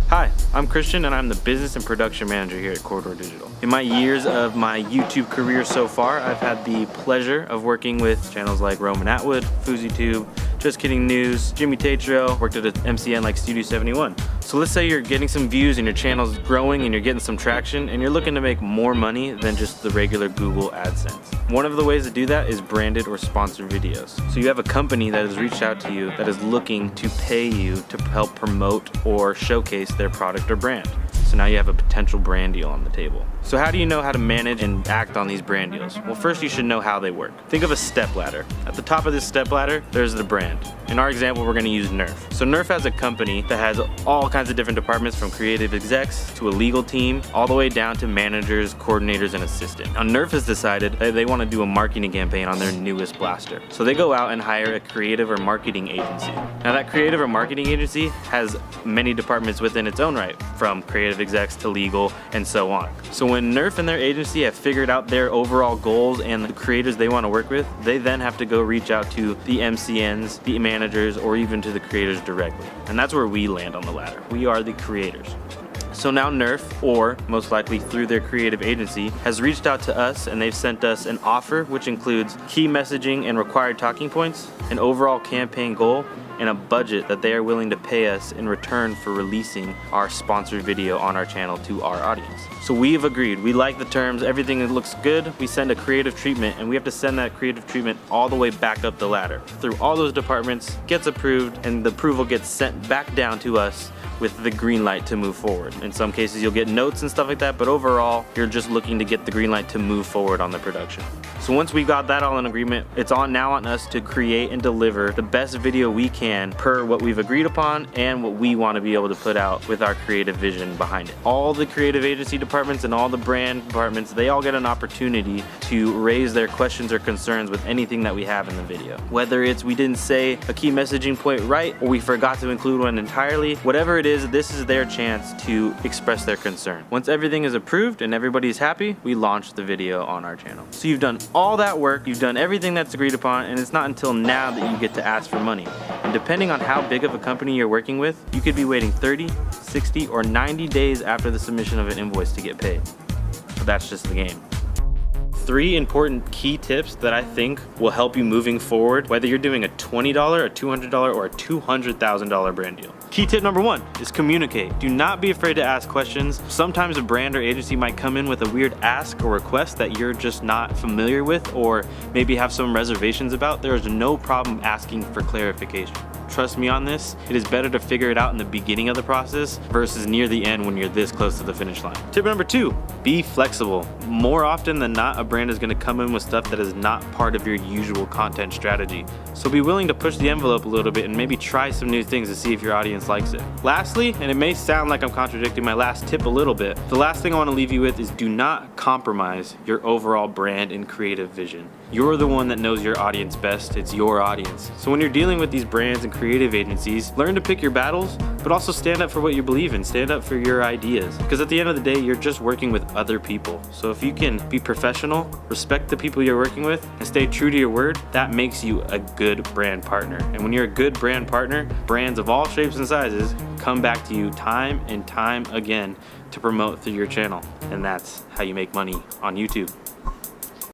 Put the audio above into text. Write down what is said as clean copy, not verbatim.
Hi, I'm Christian and I'm the Business and Production Manager here at Corridor Digital. In my years of my YouTube career so far, I've had the pleasure of working with channels like Roman Atwood, FouseyTube, Just Kidding News, Jimmy Tatro, worked at an MCN like Studio 71. So let's say you're getting some views and your channel's growing and you're getting some traction and you're looking to make more money than just the regular Google AdSense. One of the ways to do that is branded or sponsored videos. So you have a company that has reached out to you that is looking to pay you to help promote or showcase their product or brand. So now you have a potential brand deal on the table. So how do you know how to manage and act on these brand deals? Well, first you should know how they work. Think of a step ladder. At the top of this step ladder, there's the brand. In our example, we're gonna use Nerf. So Nerf has a company that has all kinds of different departments, from creative execs to a legal team, all the way down to managers, coordinators, and assistants. Now Nerf has decided that they wanna do a marketing campaign on their newest blaster. So they go out and hire a creative or marketing agency. Now that creative or marketing agency has many departments within its own right, from creative execs to legal and so on. So when Nerf and their agency have figured out their overall goals and the creators they want to work with, they then have to go reach out to the MCNs, the managers, or even to the creators directly. And that's where we land on the ladder. We are the creators. So now Nerf, or most likely through their creative agency, has reached out to us and they've sent us an offer which includes key messaging and required talking points, an overall campaign goal, and a budget that they are willing to pay us in return for releasing our sponsored video on our channel to our audience. So we've agreed, we like the terms, everything looks good, we send a creative treatment, and we have to send that creative treatment all the way back up the ladder, through all those departments, gets approved, and the approval gets sent back down to us with the green light to move forward. In some cases you'll get notes and stuff like that, but overall you're just looking to get the green light to move forward on the production. So once we got that all in agreement, it's now on us to create and deliver the best video we can per what we've agreed upon and what we want to be able to put out with our creative vision behind it. All the creative agency departments and all the brand departments, they all get an opportunity to raise their questions or concerns with anything that we have in the video. Whether it's we didn't say a key messaging point right, or we forgot to include one entirely, whatever it is, this is their chance to express their concern. Once everything is approved and everybody's happy, we launch the video on our channel. So you've done all that work, you've done everything that's agreed upon, and it's not until now that you get to ask for money. And depending on how big of a company you're working with, you could be waiting 30, 60, or 90 days after the submission of an invoice to get paid. But that's just the game. 3 important key tips that I think will help you moving forward, whether you're doing a $20, a $200, or a $200,000 brand deal. Key tip number 1 is communicate. Do not be afraid to ask questions. Sometimes a brand or agency might come in with a weird ask or request that you're just not familiar with, or maybe have some reservations about. There is no problem asking for clarification. Trust me on this, it is better to figure it out in the beginning of the process versus near the end when you're this close to the finish line. Tip number 2, be flexible. More often than not, a brand is going to come in with stuff that is not part of your usual content strategy. So be willing to push the envelope a little bit and maybe try some new things to see if your audience likes it. Lastly, and it may sound like I'm contradicting my last tip a little bit, the last thing I want to leave you with is do not compromise your overall brand and creative vision. You're the one that knows your audience best, it's your audience. So when you're dealing with these brands and creative agencies, learn to pick your battles, but also stand up for what you believe in, stand up for your ideas. Because at the end of the day, you're just working with other people. So if you can be professional, respect the people you're working with, and stay true to your word, that makes you a good brand partner. And when you're a good brand partner, brands of all shapes and sizes come back to you time and time again to promote through your channel. And that's how you make money on YouTube.